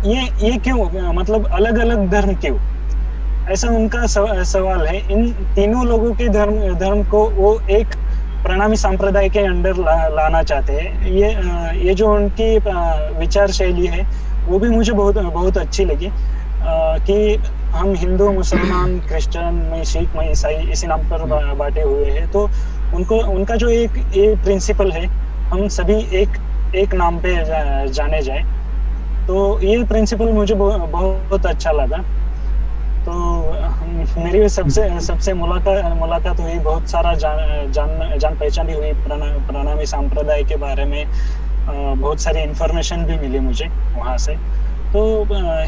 Speaker 2: ये क्यों, मतलब अलग अलग धर्म क्यों, ऐसा उनका सवाल है। इन तीनों लोगों के धर्म को वो एक प्रणामी संप्रदाय के अंडर लाना चाहते हैं। ये जो उनकी विचार शैली है वो भी मुझे बहुत अच्छी लगी, कि हम हिंदू, मुसलमान, क्रिश्चियन, मैं सिख, मैं ईसाई, इसी नाम पर बांटे हुए हैं। तो उनका जो एक प्रिंसिपल है, हम सभी एक नाम पे जाने जाए, तो ये प्रिंसिपल मुझे बहुत अच्छा लगा। तो मेरी सबसे मुलाकात हुई, बहुत सारा जान पहचान भी हुई प्रणामी संप्रदाय के बारे में। बहुत सारी इंफॉर्मेशन भी मिली मुझे वहाँ से। तो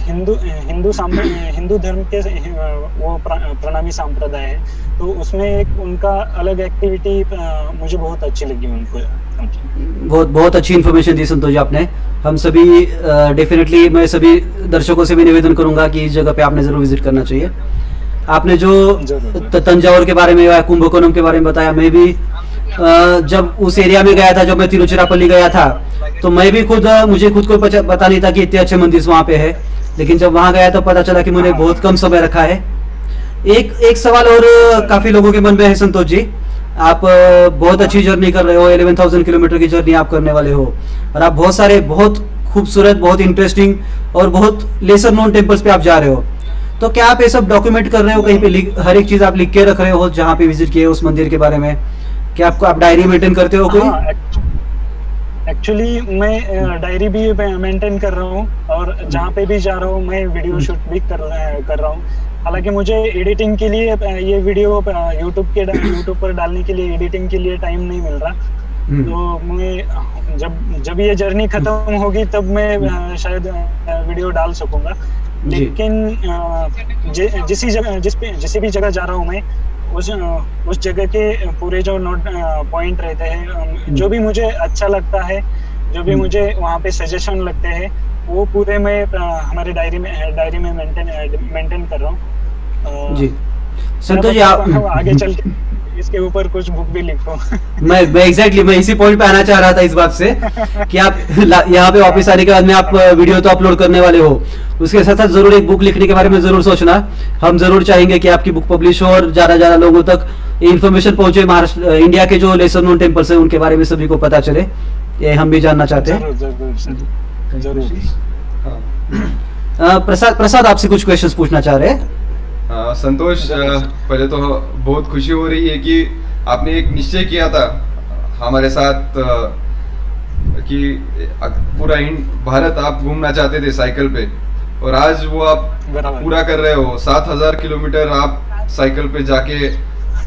Speaker 2: हिंदू धर्म के वो प्रणामी संप्रदाय है, तो उसमें एक उनका अलग एक्टिविटी मुझे बहुत अच्छी लगी उनको।
Speaker 1: बहुत अच्छी इन्फॉर्मेशन दी संतोष जी आपने। हम सभी डेफिनेटली, मैं सभी दर्शकों से भी निवेदन करूंगा कि इस जगह पे आपने जरूर विजिट करना चाहिए। आपने जो तंजावुर के बारे में या कुंभकोणम के बारे में बताया, मैं भी जब उस एरिया में गया था, जब मैं तिरुचिरापल्ली गया था, तो मैं भी मुझे खुद को पता नहीं था कि इतने अच्छे मंदिर वहाँ पे है। लेकिन जब वहाँ गया तो पता चला कि मैंने बहुत कम समय रखा है। एक सवाल और काफी लोगों के मन में है संतोष जी, आप बहुत अच्छी जर्नी कर रहे हो, 11,000 किलोमीटर की जर्नी आप करने वाले हो, और आप बहुत सारे बहुत खूबसूरत, बहुत इंटरेस्टिंग और बहुत लेसर नोन टेम्पल्स पे आप जा रहे हो। तो क्या आप ये सब डॉक्यूमेंट कर रहे हो कहीं पे, हर एक चीज आप लिख के रख रहे हो जहाँ पे विजिट किए उस मंदिर के बारे में? क्या आप डायरी मेंटेन करते हो कोई?
Speaker 2: एक्चुअली मैं डायरी भी मेंटेन कर रहा हूँ, और जहाँ पे भी जा रहा हूँ मैं वीडियो शूट भी कर रहा हूँ। हालांकि मुझे एडिटिंग के लिए, ये वीडियो यूट्यूब पर डालने के लिए एडिटिंग के लिए टाइम नहीं मिल रहा। तो मैं जब ये जर्नी खत्म होगी तब मैं शायद वीडियो डाल सकूंगा। लेकिन जिस भी जगह जा रहा हूँ मैं, उस जगह के पूरे जो नोट पॉइंट रहते हैं, जो भी मुझे अच्छा लगता है, जो भी मुझे वहाँ पे सजेशन लगते हैं, वो पूरे मैं हमारे डायरी में मेंटेन कर रहा हूँ।
Speaker 1: जी संतोष जी, आप
Speaker 2: आगे चल के इसके ऊपर कुछ बुक भी लिखो।
Speaker 1: मैं एग्जैक्टली मैं इसी पॉइंट पे आना चाह रहा था, इस बात से कि आप यहाँ पे वापस आने के बाद में आप वीडियो तो अपलोड करने वाले हो, उसके साथ साथ जरूर एक बुक लिखने के बारे में जरूर सोचना। हम जरूर चाहेंगे कि आपकी बुक पब्लिश हो और ज्यादा लोगों तक इन्फॉर्मेशन पहुंचे, महाराष्ट्र, इंडिया के जो लेसर नोन टेम्पल्स है उनके बारे में सभी को पता चले। ये हम भी जानना चाहते हैं।
Speaker 2: जरूर।
Speaker 1: प्रसाद आपसे कुछ क्वेश्चंस पूछना चाह रहे हैं।
Speaker 3: संतोष, पहले तो बहुत खुशी हो रही है कि आपने एक निश्चय किया था हमारे साथ कि पूरा भारत आप घूमना चाहते थे साइकिल पे, और आज वो आप पूरा कर रहे हो। 7,000 किलोमीटर आप साइकिल पे जाके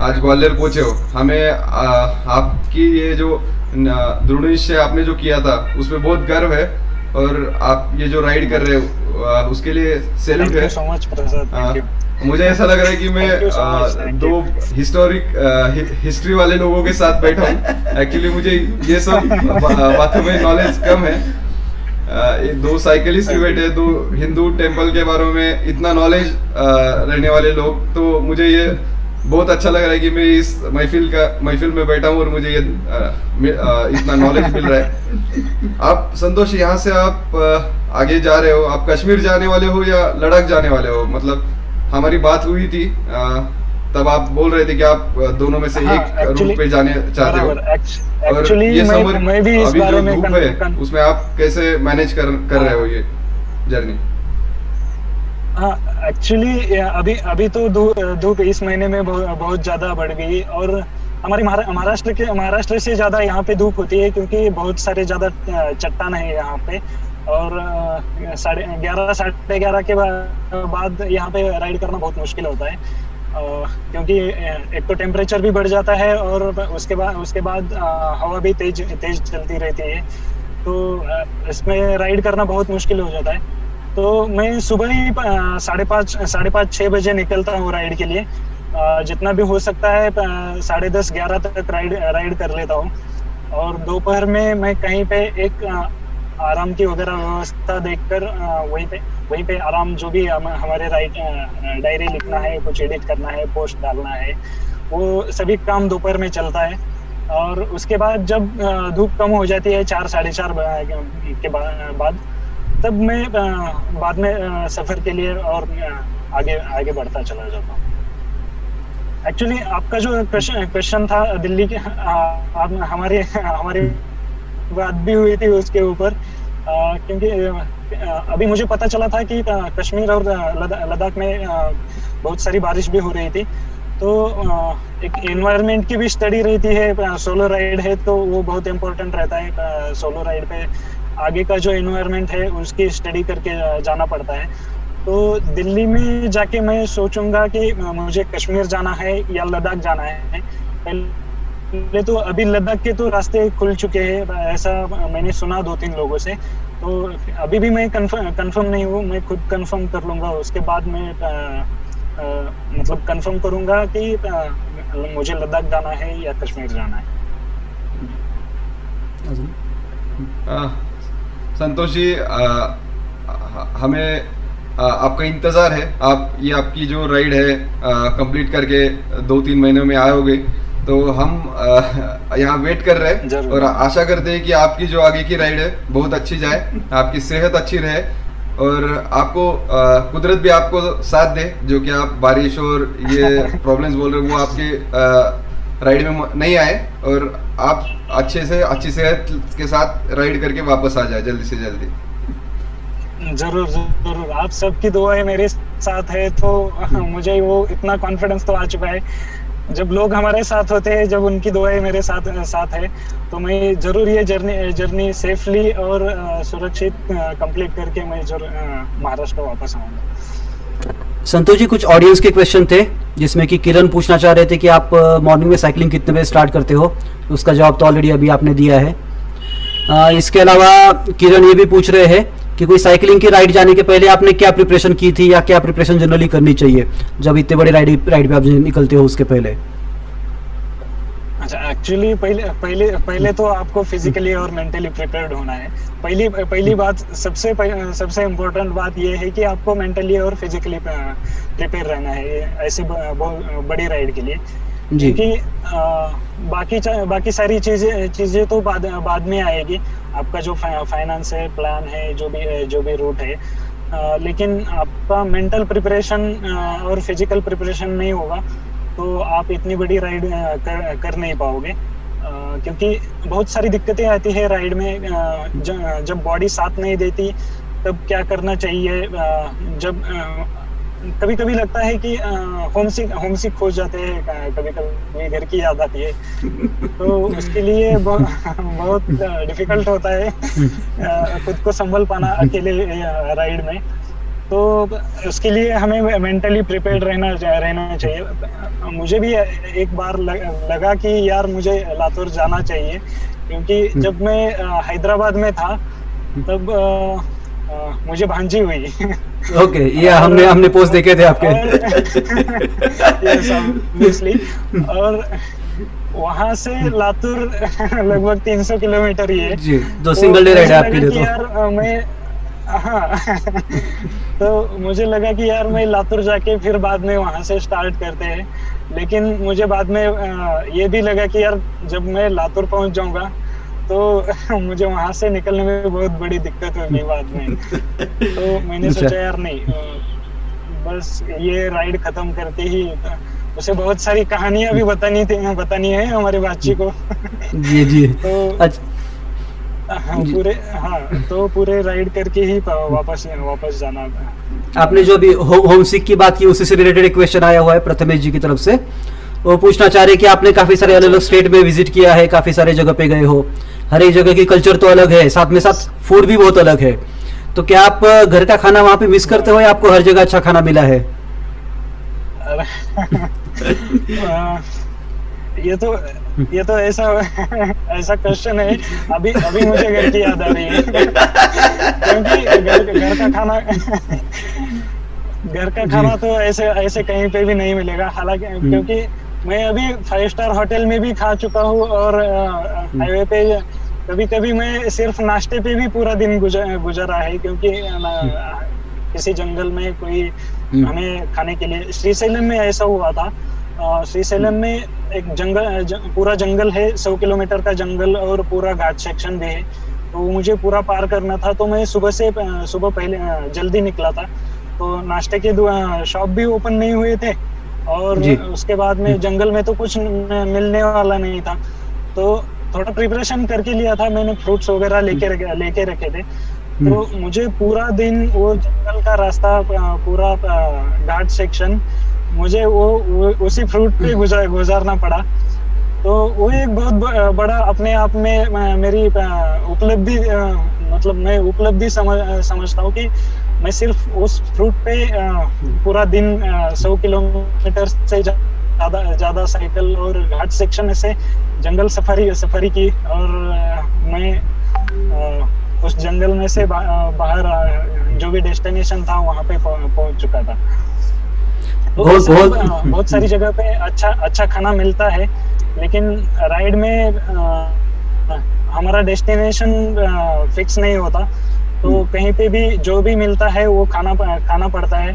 Speaker 3: आज ग्वालियर पहुंचे हो। हमें आपकी ये जो दृढ़ निश्चय आपने जो किया था उसमें बहुत गर्व है, और आप ये जो राइड कर रहे हो उसके लिए सैल्यूट है। मुझे ऐसा लग रहा है कि मैं दो हिस्ट्री वाले लोगों के साथ बैठा हूँ। एक्चुअली मुझे ये सब बातों में नॉलेज कम है। दो साइकिलिस्ट भी बैठे, दो हिंदू टेम्पल के बारे में इतना नॉलेज रहने वाले लोग, तो मुझे ये बहुत अच्छा लग रहा है कि मैं इस महफिल में बैठा हूँ और मुझे ये इतना नॉलेज मिल रहा है। आप संतोष, यहाँ से आप आगे जा रहे हो, आप कश्मीर जाने वाले हो या लद्दाख जाने वाले हो? मतलब हमारी बात हुई थी तब आप बोल रहे थे कि आप दोनों में से एक रूट पे जाने चाहते हो, और ये समर अभी जो धूप है उसमें आप कैसे मैनेज कर रहे हो ये जर्नी?
Speaker 2: हाँ, एक्चुअली अभी तो धूप इस महीने में बहुत ज्यादा बढ़ गई, और हमारी महाराष्ट्र से ज्यादा यहाँ पे धूप होती है, क्योंकि बहुत सारे ज्यादा चट्टान है यहाँ पे। और 11:30 के बाद यहाँ पे राइड करना बहुत मुश्किल होता है, क्योंकि एक तो टेम्परेचर भी बढ़ जाता है और उसके बाद हवा भी तेज चलती रहती है, तो इसमें राइड करना बहुत मुश्किल हो जाता है। तो मैं सुबह ही 5:30-6 बजे निकलता हूँ राइड के लिए। जितना भी हो सकता है 10:30-11 तक राइड कर लेता हूँ। और दोपहर में मैं कहीं पे एक आराम की वगैरह व्यवस्था देखकर वहीं पे आराम, जो भी हमारे डायरी लिखना है, कुछ एडिट करना है, पोस्ट डालना है, वो सभी काम दोपहर में चलता है। और उसके बाद जब धूप कम हो जाती है 4-4:30 के बाद, तब मैं बाद में सफर के लिए और आगे बढ़ता चला जाता हूँ। एक्चुअली आपका जो क्वेश्चन था दिल्ली के, हमारी बात भी हुई थी उसके ऊपर, क्योंकि अभी मुझे पता चला था कि कश्मीर और लद्दाख में बहुत सारी बारिश भी हो रही थी, तो एक एनवायरनमेंट की भी स्टडी रहती है। सोलो राइड है तो वो बहुत इम्पोर्टेंट रहता है। सोलो राइड पे आगे का जो एनवायरनमेंट है उसकी स्टडी करके जाना पड़ता है। तो दिल्ली में जाके मैं सोचूंगा कि मुझे कश्मीर जाना है या लद्दाख जाना है। पहले तो अभी लद्दाख के तो रास्ते खुल चुके हैं, ऐसा मैंने सुना 2-3 लोगों से। तो अभी भी मैं कंफर्म नहीं हूँ, मैं खुद कंफर्म कर लूंगा, उसके बाद मैं मतलब कंफर्म करूंगा कि मुझे लद्दाख जाना है या कश्मीर जाना है।
Speaker 3: संतोष जी, हमें आपका इंतज़ार है। आपकी जो राइड है कंप्लीट करके 2-3 महीनों में आओगे, तो हम यहाँ वेट कर रहे हैं और आशा करते हैं कि आपकी जो आगे की राइड है बहुत अच्छी जाए, आपकी सेहत अच्छी रहे और आपको कुदरत भी आपको साथ दे। जो कि आप बारिश और ये प्रॉब्लम्स बोल रहे हो वो आपके राइड में नहीं आए और आप अच्छी सेहत के साथ राइड करके वापस आ जाए जल्दी से जल्दी।
Speaker 2: जरूर, आप सबकी दुआएं मेरे साथ है तो मुझे वो इतना कॉन्फिडेंस तो आ चुका है। जब लोग हमारे साथ होते हैं, जब उनकी दुआएं मेरे साथ है, तो मैं जरूर ये जर्नी सेफली और सुरक्षित कंप्लीट करके मैं महाराष्ट्र वापस आऊंगा।
Speaker 1: संतोष जी, कुछ ऑडियंस के क्वेश्चन थे जिसमें कि किरण पूछना चाह रहे थे कि आप मॉर्निंग में साइकिलिंग कितने बजे स्टार्ट करते हो। उसका जवाब तो ऑलरेडी अभी आपने दिया है। इसके अलावा किरण ये भी पूछ रहे हैं कि कोई साइकिलिंग की राइड जाने के पहले आपने क्या प्रिपरेशन की थी या क्या प्रिपरेशन जनरली करनी चाहिए जब इतने बड़े राइड पे आप निकलते हो उसके पहले?
Speaker 2: अच्छा, एक्चुअली पहले तो आपको फिजिकली और मेंटली प्रिपेयर्ड होना है। पहली बात, सबसे इम्पोर्टेंट बात ये है कि आपको मेंटली और फिजिकली प्रिपेयर रहना है ऐसी बड़ी राइड के लिए। क्योंकि बाकी सारी चीजें तो बाद में आएगी। आपका जो फाइनेंस है, प्लान है, जो भी रूट है, लेकिन आपका मेंटल प्रिपरेशन और फिजिकल प्रिपरेशन नहीं होगा तो आप इतनी बड़ी राइड कर नहीं पाओगे। क्योंकि बहुत सारी दिक्कतें आती है राइड में। जब बॉडी साथ नहीं देती तब क्या करना चाहिए। जब कभी लगता है कि होमसिक हो जाते हैं, कभी घर की याद आती है, तो उसके लिए बहुत डिफिकल्ट होता है खुद को संभल पाना अकेले राइड में। तो उसके लिए हमें मेंटली प्रिपेयर्ड रहना चाहिए। मुझे भी एक बार लगा कि यार मुझे लातूर जाना चाहिए, क्योंकि जब मैं हैदराबाद में था तब मुझे भांजी हुई।
Speaker 1: ओके, ये हमने पोस्ट देखे थे आपके।
Speaker 2: और वहां से लातूर लगभग 300 किलोमीटर ही है जी।
Speaker 1: दो सिंगल डे राइड है आपके लिए। तो
Speaker 2: यार मैं तो मुझे लगा कि यार मैं लातूर जाके फिर बाद में वहां से स्टार्ट करते हैं। लेकिन मुझे बाद में ये भी लगा कि यार जब मैं लातूर पहुंच जाऊंगा तो मुझे वहां से निकलने में बहुत बड़ी दिक्कत होगी बाद में। तो मैंने सोचा यार नहीं, बस ये राइड खत्म करते ही उसे बहुत सारी कहानियां भी बतानी है हमारे बातची को।
Speaker 1: जी
Speaker 2: तो पूरे राइड करके ही वापस जाना था।
Speaker 1: आपने जो अभी होमसिक की बात की उसी से रिलेटेड एक क्वेश्चन आया हुआ है प्रथमेश जी की तरफ से। वो पूछना चाह रहे कि आपने काफी सारे अलग अलग स्टेट में विजिट किया है, काफी सारे जगह पे गए हो, हर एक जगह की कल्चर तो अलग है, साथ में साथ फूड भी बहुत अलग है, तो क्या आप घर का खाना वहाँ पे मिस करते हो या आपको हर जगह अच्छा खाना मिला है?
Speaker 2: ये तो ऐसा क्वेश्चन है, अभी मुझे घर की याद आ रही है क्योंकि घर का खाना तो ऐसे कहीं पे भी नहीं मिलेगा, हालांकि क्योंकि मैं अभी 5 स्टार होटल में भी खा चुका हूँ और हाईवे पे कभी कभी मैं सिर्फ नाश्ते पे भी पूरा दिन गुजरा है, क्योंकि किसी जंगल में कोई हमें खाने के लिए, श्रीशैलम में ऐसा हुआ था। श्रीशैलम में एक पूरा जंगल है, 100 किलोमीटर का जंगल और पूरा घाट सेक्शन भी है, तो मुझे पूरा पार करना था, तो मैं सुबह पहले जल्दी निकला था, तो नाश्ते के शॉप भी ओपन नहीं हुए थे और उसके बाद में जंगल में तो कुछ मिलने वाला नहीं था, तो थोड़ा प्रिपरेशन करके लिया था मैंने, फ्रूट्स वगैरह लेके रखे थे, तो मुझे पूरा दिन वो जंगल का रास्ता, पूरा घाट सेक्शन मुझे वो उसी फ्रूट पे गुजारना पड़ा, तो वो एक बहुत बड़ा अपने आप में मेरी उपलब्धि, मतलब मैं उपलब्धि समझता हूँ कि मैं सिर्फ उस फ्रूट पे पूरा दिन 100 किलोमीटर से ज्यादा साइकिल और घाट सेक्शन से जंगल सफारी की, और मैं उस जंगल में से बाहर जो भी डेस्टिनेशन था वहाँ पे पहुँच चुका था। तो बहुत सारी जगह पे अच्छा खाना मिलता है, लेकिन राइड में हमारा डेस्टिनेशन फिक्स नहीं होता, तो कहीं पे भी जो भी मिलता है वो खाना पड़ता है।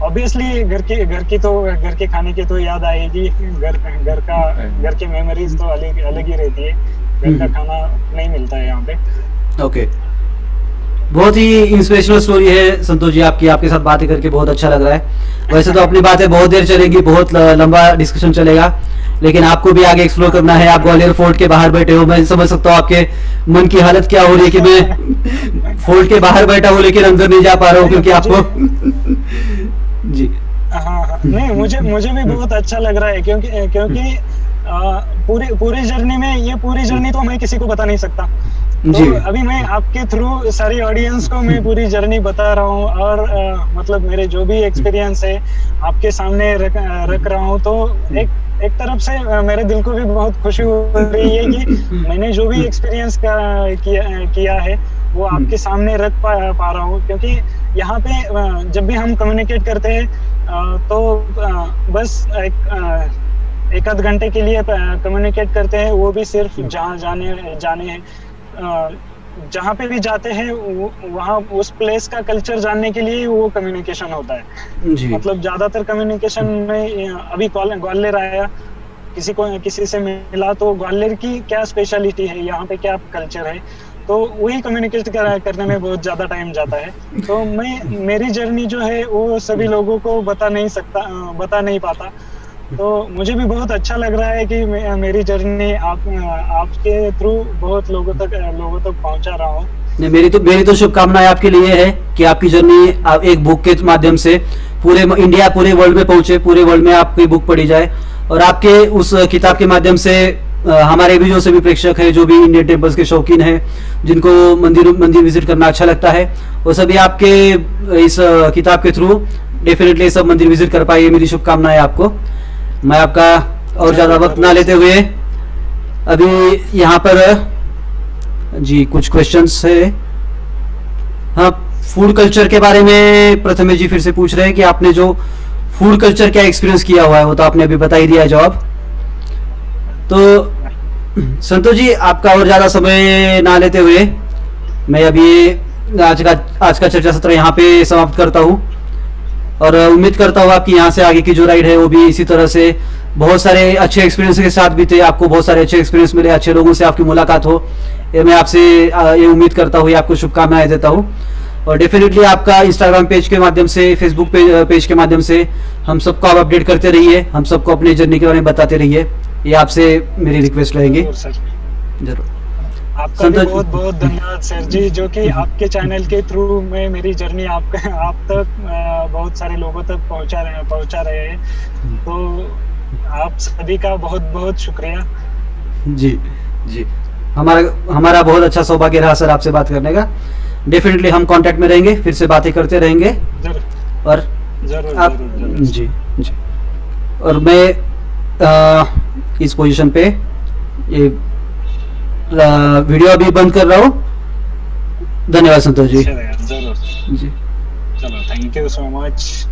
Speaker 2: ऑब्वियसली घर के खाने की तो याद आएगी, घर की मेमोरीज तो अलग ही रहती है, घर का खाना नहीं मिलता है यहाँ पे।
Speaker 1: ओके, बहुत ही इंस्पिरेशनल स्टोरी है संतोष जी आपकी, आपके साथ बातें करके बहुत अच्छा लग रहा है। वैसे तो अपनी बातें बहुत देर चलेंगी, बहुत लंबा डिस्कशन चलेगा, लेकिन आपको भी आगे एक्सप्लोर करना है, आप ग्वालियर फोर्ट के बाहर बैठे हो, मैं समझ सकता हूँ आपके मन की हालत क्या हो रही है कि मैं फोर्ट के बाहर बैठा हूँ लेकिन अंदर नहीं जा पा रहा हूँ क्योंकि आपको जी
Speaker 2: हाँ, नहीं मुझे भी बहुत अच्छा लग रहा है, क्योंकि पूरी जर्नी में, ये पूरी जर्नी तो मैं किसी को बता नहीं सकता, तो अभी मैं आपके थ्रू सारी ऑडियंस को मैं पूरी जर्नी बता रहा हूँ, और मतलब मेरे जो भी एक्सपीरियंस है आपके सामने रख रहा हूँ, तो एक तरफ से मेरे दिल को भी बहुत खुशी हो रही है कि मैंने जो भी एक्सपीरियंस किया है वो आपके सामने रख पा रहा हूँ, क्योंकि यहाँ पे जब भी हम कम्युनिकेट करते हैं तो बस एक आध घंटे के लिए कम्युनिकेट करते हैं, वो भी सिर्फ जहाँ जाने हैं, जहाँ पे भी जाते हैं वहाँ उस प्लेस का कल्चर जानने के लिए वो कम्युनिकेशन होता है जी। मतलब ज्यादातर कम्युनिकेशन में अभी ग्वालियर आया, किसी से मिला तो ग्वालियर की क्या स्पेशलिटी है, यहाँ पे क्या कल्चर है, तो वही कम्युनिकेट करने में बहुत ज्यादा टाइम जाता है, तो मेरी जर्नी जो है वो सभी लोगों को बता नहीं पाता, तो मुझे भी बहुत अच्छा लग रहा है कि मेरी जर्नी आपके थ्रू बहुत लोगों तक पहुंचा रहा हूँ।
Speaker 1: मेरी तो शुभकामनाएं आपके लिए है कि आपकी जर्नी एक बुक के माध्यम से पूरे इंडिया, पूरे वर्ल्ड में पहुंचे, पूरे वर्ल्ड में आपकी बुक पढ़ी जाए, और आपके उस किताब के माध्यम से हमारे भी जो सभी प्रेक्षक हैं, जो भी इंडियन टेम्पल्स के शौकीन हैं, जिनको मंदिर विजिट करना अच्छा लगता है, वो सभी आपके इस किताब के थ्रू डेफिनेटली सब मंदिर विजिट कर पाए, मेरी शुभकामनाएं आपको। मैं आपका और ज्यादा वक्त ना लेते हुए अभी यहाँ पर जी कुछ क्वेश्चंस है। हाँ, फूड कल्चर के बारे में प्रथमेश जी फिर से पूछ रहे हैं कि आपने जो फूड कल्चर क्या एक्सपीरियंस किया हुआ है, वो तो आपने अभी बता ही दिया है जवाब। तो संतोष जी, आपका और ज्यादा समय ना लेते हुए मैं अभी आज का चर्चा सत्र यहाँ पे समाप्त करता हूँ, और उम्मीद करता हूँ आपकी यहाँ से आगे की जो राइड है वो भी इसी तरह से बहुत सारे अच्छे एक्सपीरियंस के साथ बीते, आपको बहुत सारे अच्छे एक्सपीरियंस मिले, अच्छे लोगों से आपकी मुलाकात हो, ये मैं आपसे ये उम्मीद करता हूँ, आपको शुभकामनाएं देता हूँ। और डेफिनेटली आपका इंस्टाग्राम पेज के माध्यम से, फेसबुक पेज के माध्यम से हम सबको आप अपडेट करते रहिए, हम सबको अपने जर्नी के बारे में बताते रहिए, ये आपसे मेरी रिक्वेस्ट रहेगी।
Speaker 2: जरूर। आपका भी बहुत बहुत धन्यवाद सर जी, जो कि आपके चैनल के थ्रू में मेरी जर्नी आप तक बहुत सारे लोगों तक पहुंचा रहे हैं। तो आप सभी का बहुत बहुत शुक्रिया। जी
Speaker 1: जी, हमारा बहुत अच्छा सौभाग्य रहा सर आपसे बात करने का। डेफिनेटली हम कांटेक्ट में रहेंगे, फिर से बातें करते रहेंगे। और आप जी जी, और मैं इस पोजीशन पे ये वीडियो अभी बंद कर रहा हूँ। धन्यवाद संतोष जी।
Speaker 2: जरूर जी, चलो, thank you so much.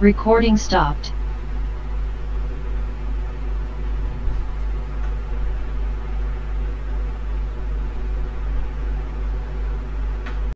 Speaker 4: Recording stopped.